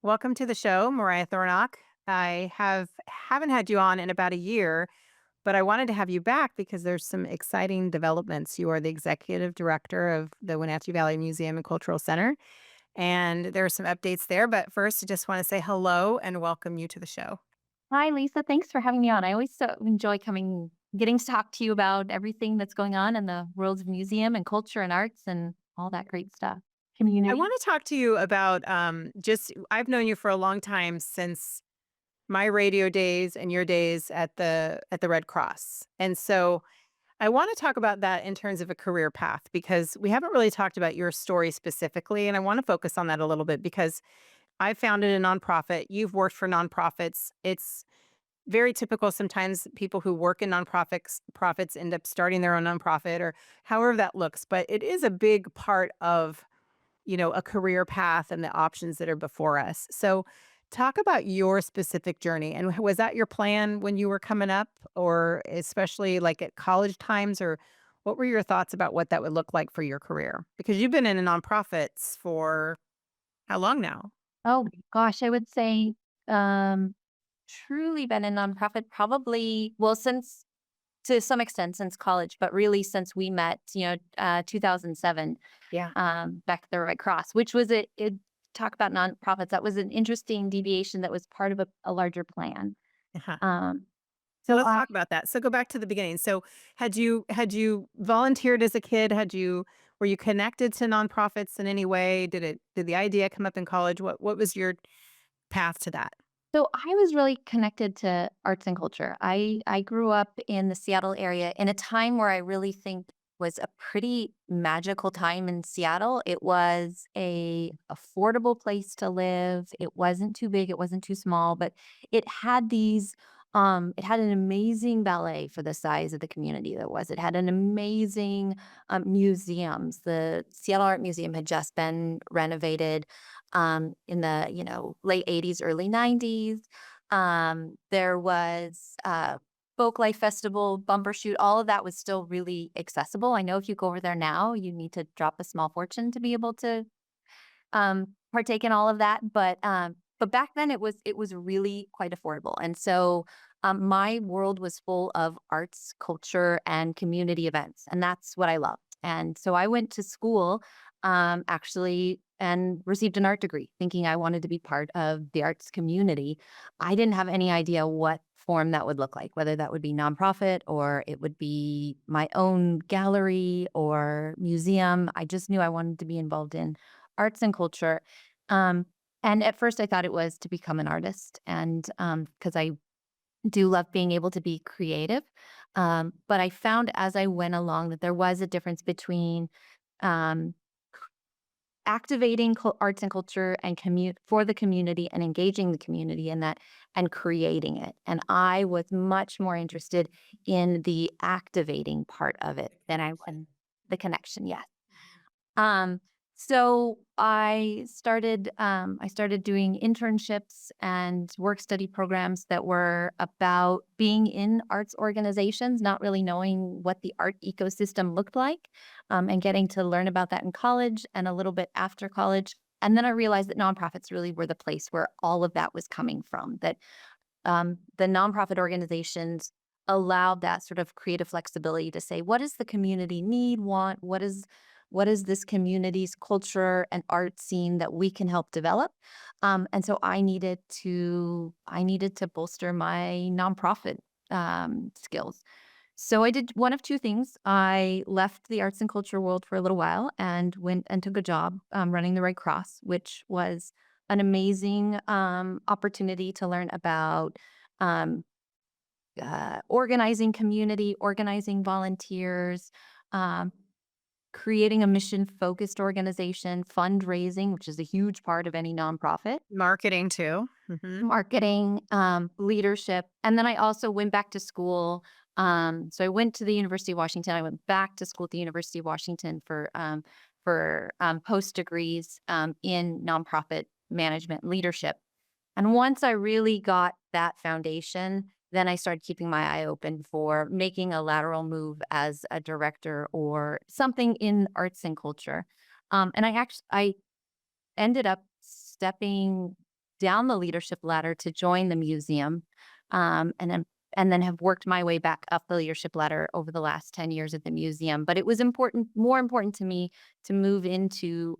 Welcome to the show, Mariah Thornock. I haven't had you on in about a year, but I wanted to have you back because there's some exciting developments. You are the executive director of the Wenatchee Valley Museum and Cultural Center, and there are some updates there. But first, I just want to say hello and welcome you to the show. Hi, Lisa. Thanks for having me on. I always so enjoy getting to talk to you about everything that's going on in the worlds of museum and culture and arts and all that great stuff. I Community. want to talk to you about just I've known you for a long time since my radio days and your days at the Red Cross, and so I want to talk about that in terms of a career path because we haven't really talked about your story specifically. And I want to focus on that a little bit because I founded a nonprofit. You've worked for nonprofits. It's very typical sometimes people who work in nonprofits profits end up starting their own nonprofit or however that looks. But it is a big part of a career path and the options that are before us. So, talk about your specific journey. And was that your plan when you were coming up, or especially like at college times, or what were your thoughts about what that would look like for your career? Because you've been in nonprofits for how long now? Oh gosh, I would say um truly been in nonprofit probably since to some extent since college, but really since we met, 2007, Yeah. back at the Red Cross, which was it talk about nonprofits. That was an interesting deviation that was part of a larger plan. Uh-huh. Um, So so let's I talk about that. So go back to the beginning. So had you volunteered as a kid? Were you connected to nonprofits in any way? Did the idea come up in college? What was your path to that? So I was really connected to arts and culture. I grew up in the Seattle area in a time where I really think was a pretty magical time in Seattle. It was a affordable place to live. It wasn't too big, it wasn't too small, but it had an amazing ballet for the size of the community that was. It had an amazing museums. The Seattle Art Museum had just been renovated in the, late '80s, early '90s. There was Folk Life Festival, Bumbershoot, all of that was still really accessible. I know if you go over there now, you need to drop a small fortune to be able to partake in all of that. But back then it was really quite affordable. And so my world was full of arts, culture, and community events. And that's what I loved. And so I went to school actually and received an art degree, thinking I wanted to be part of the arts community. I didn't have any idea what form that would look like, whether that would be nonprofit or it would be my own gallery or museum. I just knew I wanted to be involved in arts and culture. Um, and at first I thought it was to become an artist and because I do love being able to be creative. But I found as I went along that there was a difference between um, activating arts and culture and commute for the community and engaging the community in that and creating it. And I was much more interested in the activating part of it than I was the connection. Yes. Um, so I started doing internships and work study programs that were about being in arts organizations, not really knowing what the art ecosystem looked like, and getting to learn about that in college and a little bit after college. And then I realized that nonprofits really were the place where all of that was coming from. That the nonprofit organizations allowed that sort of creative flexibility to say, what does the community need, want? What is this community's culture and art scene that we can help develop? And so I needed to bolster my nonprofit skills. So I did one of two things. I left the arts and culture world for a little while and went and took a job running the Red Cross, which was an amazing opportunity to learn about um, organizing community, organizing volunteers, um, creating a mission focused organization, fundraising, which is a huge part of any nonprofit, Marketing too. Mhm. marketing, leadership. And then I also went back to school. So I went to the University of Washington. I went back to school at the University of Washington for post degrees in nonprofit management and leadership. And once I really got that foundation, then I started keeping my eye open for making a lateral move as a director or something in arts and culture. And I ended up stepping down the leadership ladder to join the museum, and then have worked my way back up the leadership ladder over the last 10 years at the museum. But it was more important to me to move into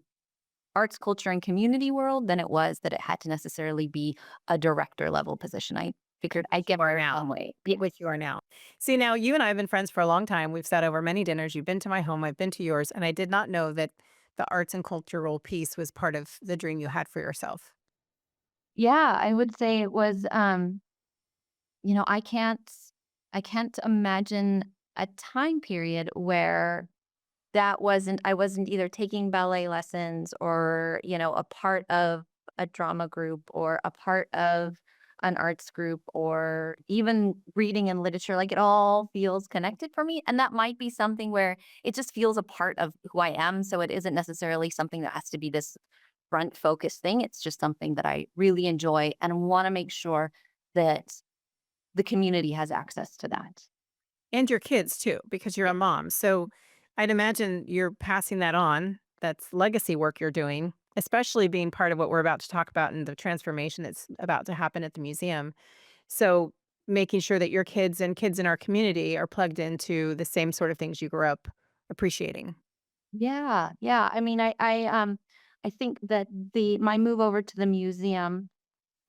arts, culture, and community world than it was that it had to necessarily be a director level position. I figured I'd Which get you are my now. own way. Yeah. Which you are now. See, now you and I have been friends for a long time. We've sat over many dinners. You've been to my home. I've been to yours. And I did not know that the arts and cultural piece was part of the dream you had for yourself. Yeah, I would say it was, you know, I can't imagine a time period where I wasn't either taking ballet lessons or, a part of a drama group or a part of an arts group or even reading and literature. Like, it all feels connected for me. And that might be something where it just feels a part of who I am. So it isn't necessarily something that has to be this front focused thing. It's just something that I really enjoy and want to make sure that the community has access to that. And your kids too, because you're Yeah. a mom. So I'd imagine you're passing that on. That's legacy work you're doing, especially being part of what we're about to talk about and the transformation that's about to happen at the museum. So making sure that your kids and kids in our community are plugged into the same sort of things you grew up appreciating. Yeah, yeah. I mean, I think that my move over to the museum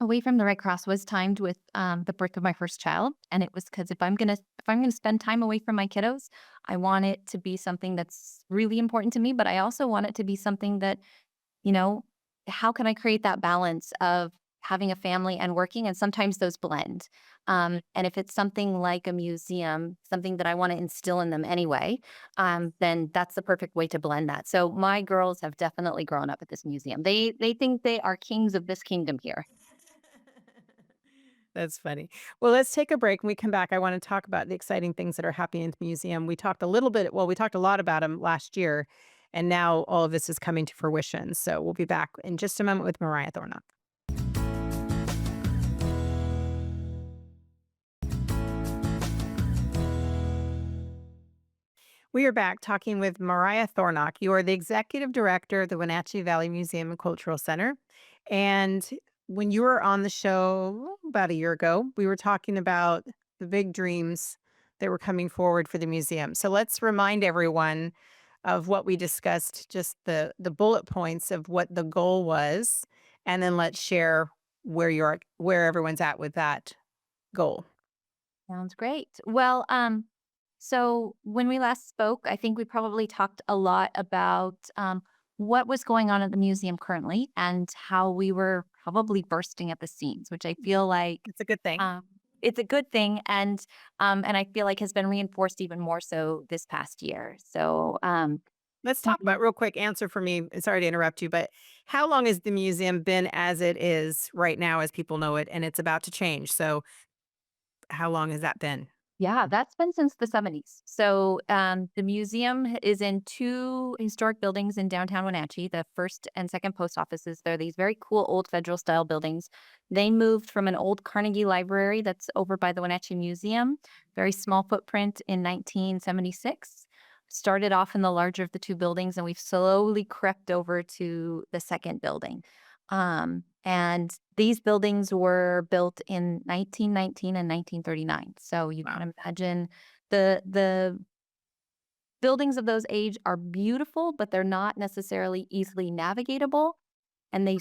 away from the Red Cross was timed with the birth of my first child, and it was because if I'm gonna spend time away from my kiddos, I want it to be something that's really important to me, but I also want it to be something that, you know, how can I create that balance of having a family and working? And sometimes those blend. And if it's something like a museum, something that I want to instill in them anyway, then that's the perfect way to blend that. So my girls have definitely grown up at this museum. They think they are kings of this kingdom here. That's funny. Well, let's take a break. When we come back, I want to talk about the exciting things that are happening at the museum. We talked a little bit, well, we talked a lot about them last year, and now all of this is coming to fruition. So we'll be back in just a moment with Mariah Thornock. We are back talking with Mariah Thornock. You are the executive director of the Wenatchee Valley Museum and Cultural Center. And when you were on the show about a year ago, we were talking about the big dreams that were coming forward for the museum. So let's remind everyone of what we discussed, just the bullet points of what the goal was, and then let's share where everyone's at with that goal. Sounds great. Well, so when we last spoke, I think we probably talked a lot about what was going on at the museum currently and how we were probably bursting at the seams, which I feel like It's a good thing. um, it's a good thing, and I feel like has been reinforced even more so this past year. So, Let's talk about real quick answer for me. Sorry to interrupt you, but how long has the museum been as it is right now, as people know it, and it's about to change? So, how long has that been? yeah, that's been since the '70s. So, the museum is in two historic buildings in downtown Wenatchee. The first and second post offices. They're these very cool old federal style buildings. They moved from an old Carnegie library that's over by the Wenatchee Museum, very small footprint in 1976. Started off in the larger of the two buildings, and we've slowly crept over to the second building. And these buildings were built in 1919 and 1939. So you Wow. can imagine the buildings of those age are beautiful, but they're not necessarily easily navigatable. And they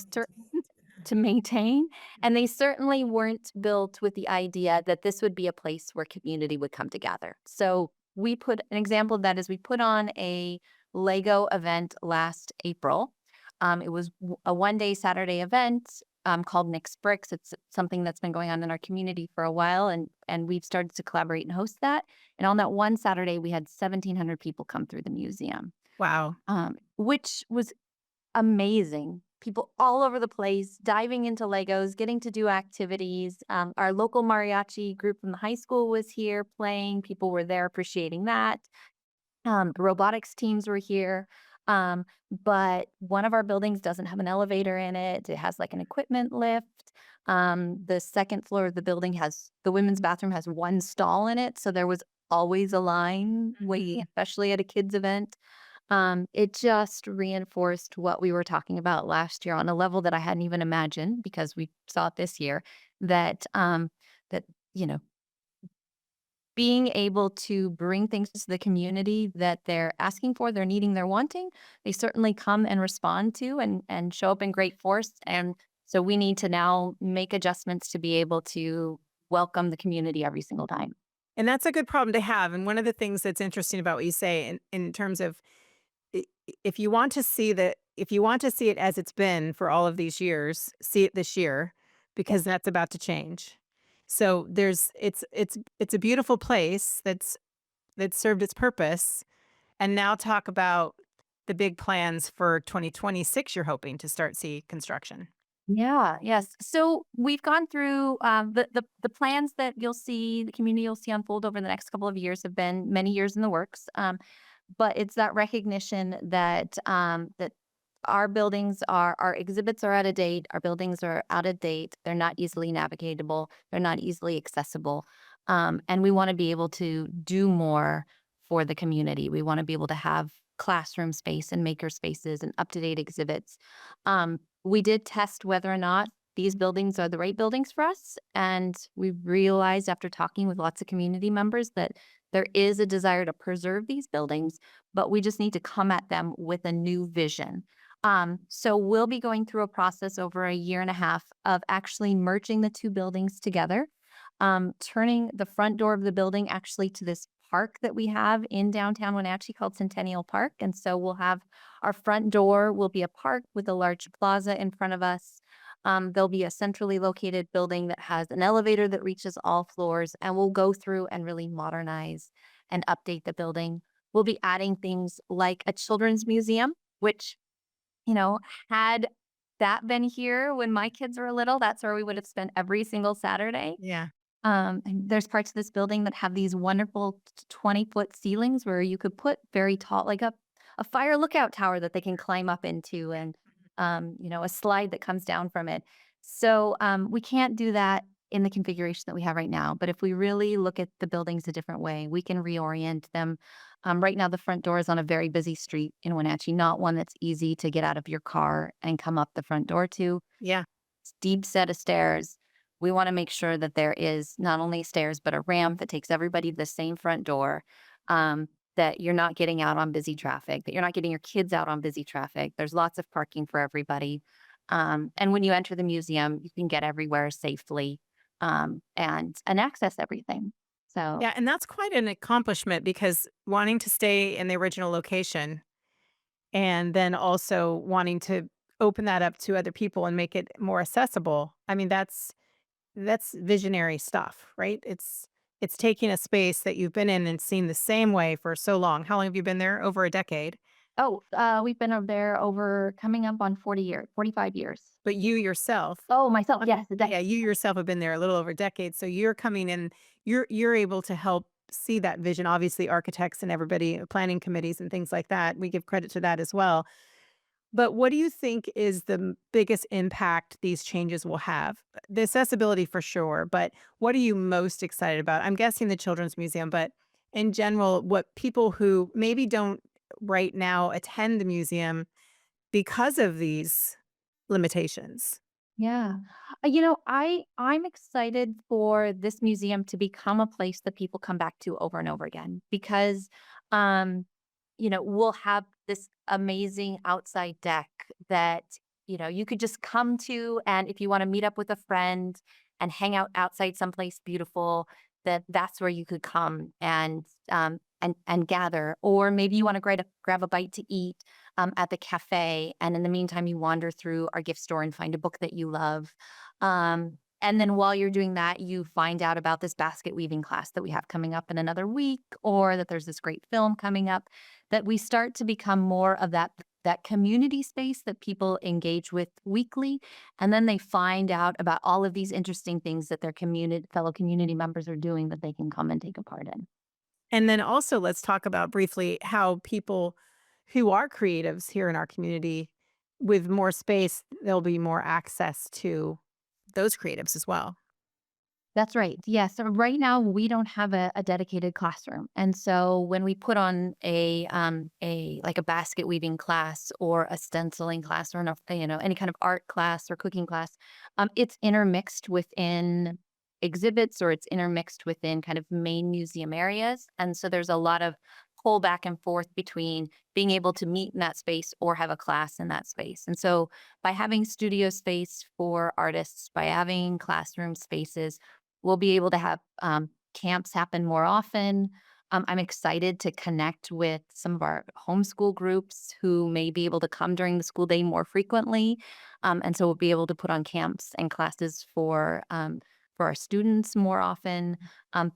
to maintain, and they certainly weren't built with the idea that this would be a place where community would come together. So we put an example of that is we put on a Lego event last April. It was a one-day Saturday event called Nick's Bricks. It's something that's been going on in our community for a while, and we've started to collaborate and host that. And on that one Saturday, we had 1,700 people come through the museum, Wow. which was amazing. People all over the place, diving into Legos, getting to do activities. Our local mariachi group from the high school was here playing. People were there appreciating that. The robotics teams were here. But one of our buildings doesn't have an elevator in it. It has like an equipment lift. The second floor of the building has the women's bathroom has one stall in it. So there was always a line waiting, especially at a kids event. It just reinforced what we were talking about last year on a level that I hadn't even imagined because we saw it this year that that you know being able to bring things to the community that they're asking for, they're needing, they're wanting, they certainly come and respond to and show up in great force. And so we need to now make adjustments to be able to welcome the community every single time. And that's a good problem to have, and one of the things that's interesting about what you say in terms of if you want to see if you want to see it as it's been for all of these years, see it this year because that's about to change. So it's a beautiful place that's served its purpose, and now talk about the big plans for 2026 you're hoping to start see construction. Yeah, yes. So we've gone through the plans that you'll see, the community you'll see unfold over the next couple of years have been many years in the works. But it's that recognition that that our buildings are our exhibits are out of date, our buildings are out of date, they're not easily navigatable, they're not easily accessible. And we want to be able to do more for the community. We want to be able to have classroom space and maker spaces and up-to-date exhibits. We did test whether or not these buildings are the right buildings for us. And we realized after talking with lots of community members that there is a desire to preserve these buildings, but we just need to come at them with a new vision. So we'll be going through a process over a year and a half of actually merging the two buildings together, turning the front door of the building actually to this park that we have in downtown Wenatchee called Centennial Park. And so we'll have our front door will be a park with a large plaza in front of us. There'll be a centrally located building that has an elevator that reaches all floors, and we'll go through and really modernize and update the building. We'll be adding things like a children's museum, which, you know, had that been here when my kids were little, that's where we would have spent every single Saturday. Yeah. And there's parts of this building that have these wonderful 20-foot ceilings where you could put very tall, like a fire lookout tower that they can climb up into and, a slide that comes down from it. So we can't do that in the configuration that we have right now. But if we really look at the buildings a different way, we can reorient them. Right now, the front door is on a very busy street in Wenatchee, not one that's easy to get out of your car and come up the front door to Yeah. steep set of stairs. We wanna make sure that there is not only stairs, but a ramp that takes everybody to the same front door, that you're not getting out on busy traffic, that you're not getting your kids out on busy traffic. There's lots of parking for everybody. And when you enter the museum, you can get everywhere safely, and access everything. So Yeah, and that's quite an accomplishment because wanting to stay in the original location and then also wanting to open that up to other people and make it more accessible. I mean, that's visionary stuff, right? It's taking a space that you've been in and seen the same way for so long. How long have you been there? Over a decade. we've been over there over coming up on 40 years, 45 years. But you yourself, Oh, myself, yes, a yeah, decade. you yourself have been there a little over a decade. So you're coming in, you're able to help see that vision. Obviously, architects and everybody, planning committees and things like that. We give credit to that as well. But what do you think is the biggest impact these changes will have? The accessibility for sure, but what are you most excited about? I'm guessing the Children's Museum, but in general, what people who maybe don't right now attend the museum because of these limitations. Yeah. I'm excited for this museum to become a place that people come back to over and over again because um we'll have this amazing outside deck that you could just come to, and if you want to meet up with a friend and hang out outside someplace beautiful, that's where you could come and gather, or maybe you want to grab a bite to eat at the cafe. And in the meantime, you wander through our gift store and find a book that you love. And then while you're doing that, you find out about this basket weaving class that we have coming up in another week, or that there's this great film coming up, that we start to become more of that community space that people engage with weekly. And then they find out about all of these interesting things that their fellow community members are doing that they can come and take a part in. And then also let's talk about briefly how people who are creatives here in our community with more space, there'll be more access to those creatives as well. That's right. Yeah. So right now we don't have a dedicated classroom. And so when we put on a like a basket weaving class or a stenciling class or any kind of art class or cooking class, it's intermixed within exhibits or it's intermixed within kind of main museum areas. And so there's a lot of pull back and forth between being able to meet in that space or have a class in that space. And so by having studio space for artists, by having classroom spaces, we'll be able to have, camps happen more often. I'm excited to connect with some of our homeschool groups who may be able to come during the school day more frequently, and so we'll be able to put on camps and classes for our students more often.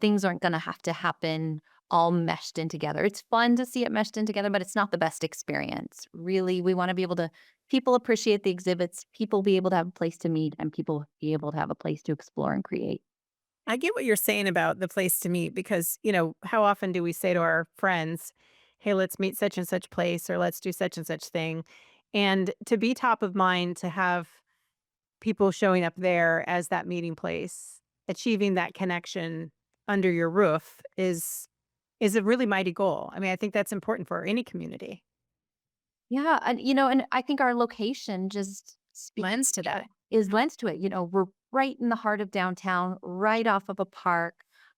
Things aren't gonna have to happen all meshed in together. It's fun to see it meshed in together, but it's not the best experience. Really, we wanna be able to people appreciate the exhibits, people be able to have a place to meet, and people be able to have a place to explore and create. I get what you're saying about the place to meet because, how often do we say to our friends, "Hey, let's meet such and such place," or "Let's do such and such thing." And to be top of mind, to have people showing up there as that meeting place, achieving that connection under your roof is a really mighty goal. I mean, I think that's important for any community. Yeah, and I think our location just speaks Lends to that. is lends to it. We're right in the heart of downtown, right off of a park.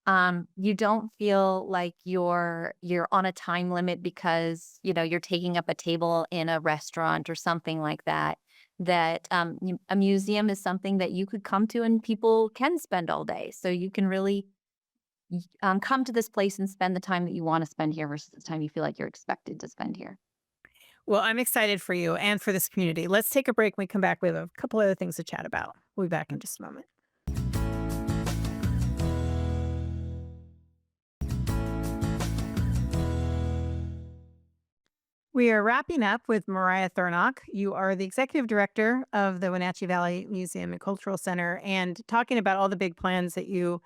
You don't feel like you're on a time limit because, you're taking up a table in a restaurant or something like that. A museum is something that you could come to and people can spend all day. So you can really come to this place and spend the time that you want to spend here versus the time you feel like you're expected to spend here. Well, I'm excited for you and for this community. Let's take a break. When we come back with a couple other things to chat about. We'll be back in just a moment. We are wrapping up with Mariah Thornock. You are the executive director of the Wenatchee Valley Museum and Cultural Center, and talking about all the big plans that you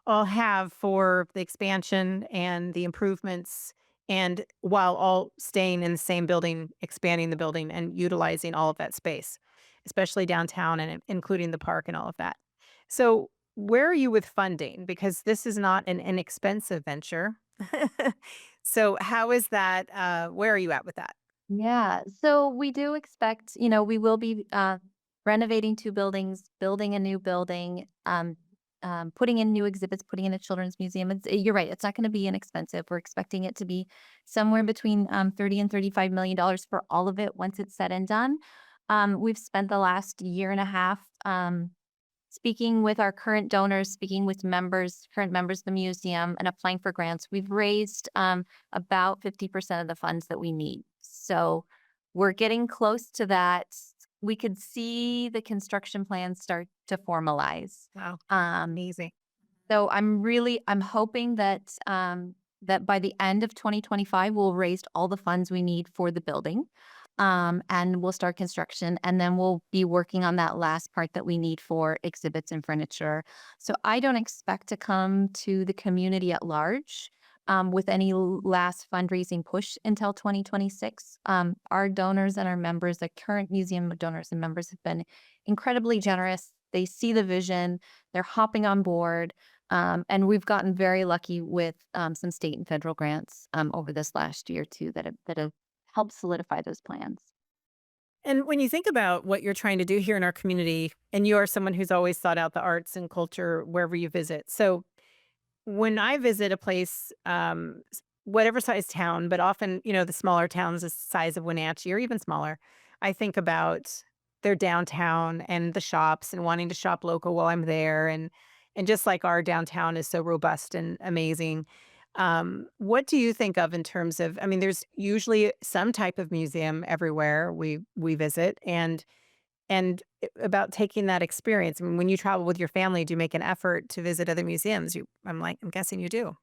all have for the expansion and the improvements, and while all staying in the same building, expanding the building and utilizing all of that space, especially downtown and including the park and all of that. So, where are you with funding? Because this is not an inexpensive venture. So, how is that? Where are you at with that? Yeah. So we do expect, we will be renovating two buildings, building a new building, putting in new exhibits, putting in a children's museum. You're right. It's not going to be inexpensive. We're expecting it to be somewhere between 30 and $35 million for all of it once it's said and done. We've spent the last year and a half speaking with our current donors, speaking with current members of the museum, and applying for grants. We've raised about 50% of the funds that we need. So we're getting close to that. We could see the construction plans start to formalize. Wow, Um, amazing. so I'm hoping that by the end of 2025, we'll raise all the funds we need for the building. And we'll start construction and then we'll be working on that last part that we need for exhibits and furniture. So I don't expect to come to the community at large with any last fundraising push until 2026. Our donors and our members, the current museum donors and members, have been incredibly generous. They see the vision, they're hopping on board. And we've gotten very lucky with some state and federal grants over this last year too that have helped solidify those plans. And when you think about what you're trying to do here in our community, and you are someone who's always sought out the arts and culture wherever you visit. So when I visit a place, whatever size town, but often, the smaller towns the size of Wenatchee or even smaller, I think about their downtown and the shops and wanting to shop local while I'm there. And just like our downtown is so robust and amazing. What do you think of in terms of, I mean, there's usually some type of museum everywhere we visit, and about taking that experience. I mean, when you travel with your family, do you make an effort to visit other museums? I'm guessing you do.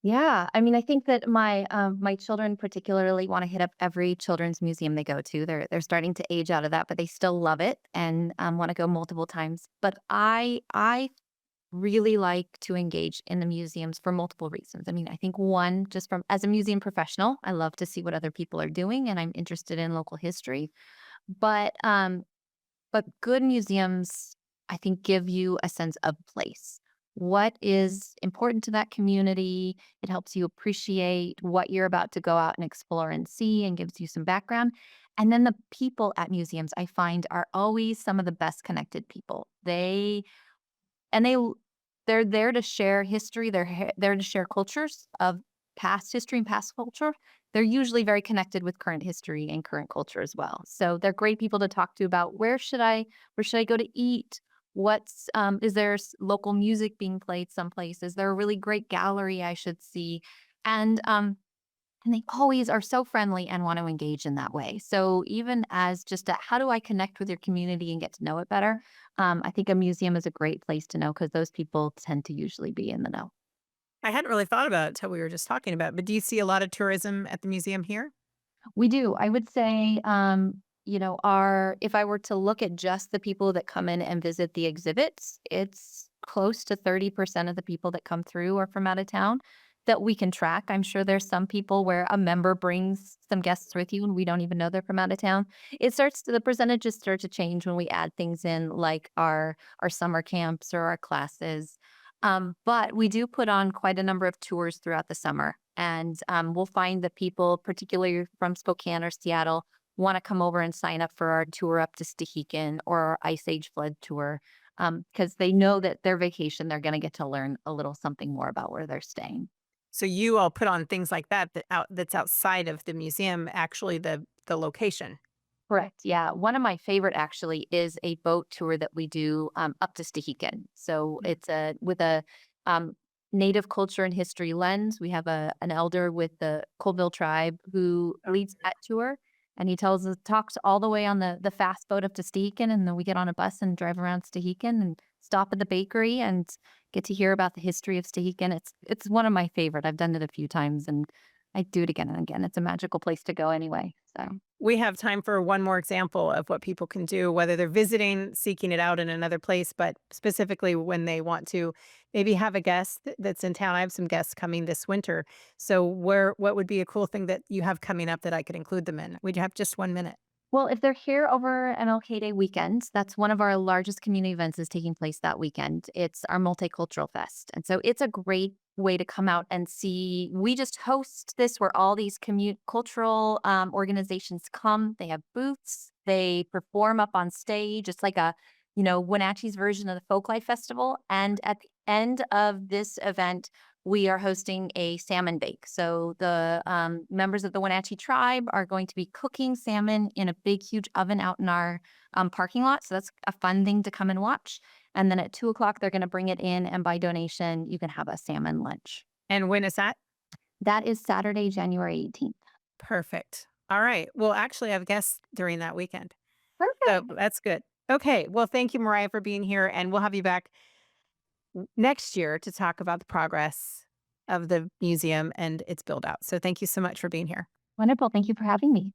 Yeah, I mean, I think that my children particularly want to hit up every children's museum they go to. They're starting to age out of that, but they still love it and want to go multiple times. But I really like to engage in the museums for multiple reasons. I mean, I think one, just from as a museum professional, I love to see what other people are doing, and I'm interested in local history. But But good museums, I think, give you a sense of place. what is important to that community. It helps you appreciate what you're about to go out and explore and see and gives you some background. And then the people at museums I find are always some of the best connected people. And they're there to share history, there to share cultures of past history and past culture. They're usually very connected with current history and current culture as well. So they're great people to talk to about where should I go to eat? Is there local music being played someplace? Is there a really great gallery I should see? And and they always are so friendly and want to engage in that way. So even as just a, how do I connect with your community and get to know it better? I think a museum is a great place to know because those people tend to usually be in the know. I hadn't really thought about it till we were just talking about, but do you see a lot of tourism at the museum here? We do. I would say, our if I were to look at just the people that come in and visit the exhibits, it's close to 30% of the people that come through are from out of town that we can track. I'm sure there's some people where a member brings some guests with you and we don't even know they're from out of town. The percentages start to change when we add things in like our summer camps or our classes. But we do put on quite a number of tours throughout the summer. And we'll find that people, particularly from Spokane or Seattle, want to come over and sign up for our tour up to Stehekin or our Ice Age flood tour because they know that their vacation, they're going to get to learn a little something more about where they're staying. So you all put on things like that that's outside of the museum, actually the location. Correct. Yeah. One of my favorite actually is a boat tour that we do up to Stehekin. So Mm. it's with a um, native culture and history lens. We have an elder with the Colville tribe who Oh, leads that tour. And he talks all the way on the fast boat up to Stehekin. And then we get on a bus and drive around Stehekin and stop at the bakery and get to hear about the history of Stehekin. It's one of my favorite. I've done it a few times and I do it again and again. It's a magical place to go anyway. So. we have time for one more example of what people can do, whether they're visiting, seeking it out in another place, but specifically when they want to maybe have a guest that's in town. I have some guests coming this winter. So what would be a cool thing that you have coming up that I could include them in? We'd have just 1 minute. Well, if they're here over MLK Day weekend, that's one of our largest community events is taking place that weekend. It's our Multicultural Fest. And so it's a great way to come out and see. We just host this where all these cultural organizations come. They have booths. They perform up on stage. It's like Wenatchee's version of the Folklife Festival. And at the end of this event, we are hosting a salmon bake. So the members of the Wenatchee tribe are going to be cooking salmon in a big, huge oven out in our parking lot. So that's a fun thing to come and watch. And then at 2 o'clock, they're going to bring it in, and by donation, you can have a salmon lunch. And when is that? That is Saturday, January 18th. Perfect. All right. We'll actually have guests during that weekend. So Perfect. that's good. Okay. Well, thank you, Mariah, for being here. And we'll have you back next year to talk about the progress of the museum and its build out. So thank you so much for being here. Wonderful. Thank you for having me.